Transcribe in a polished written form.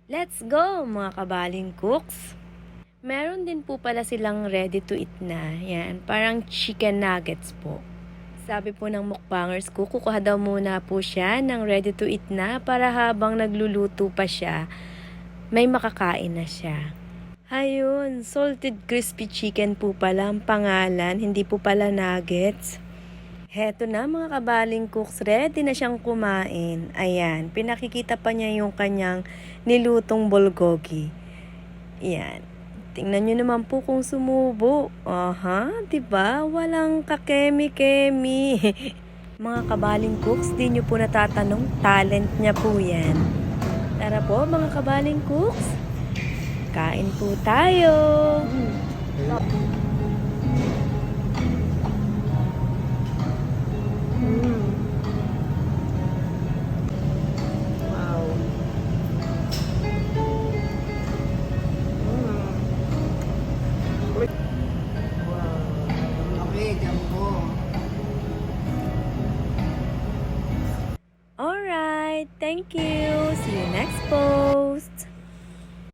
Let's go mga kabaling cooks! Meron din po pala silang ready to eat na. Yan, parang chicken nuggets po. Sabi po ng mukbangers ko, kukuha daw muna po siya ng ready to eat na para habang nagluluto pa siya, may makakain na siya. Ayun, salted crispy chicken po pala ang pangalan, hindi po pala nuggets. Heto na mga kabaling cooks, ready na siyang kumain. Ayan, pinakikita pa niya yung kanyang nilutong bulgogi. Ayan. Tingnan nyo naman po kung sumubo. Aha, diba? Walang kakemi-kemi. Mga kabaling cooks, di nyo po natatanong, talent niya po yan. Tara po mga kabaling cooks, kain po tayo. Wow. Wow. Okay, jumbo. Alright, thank you. See you next post.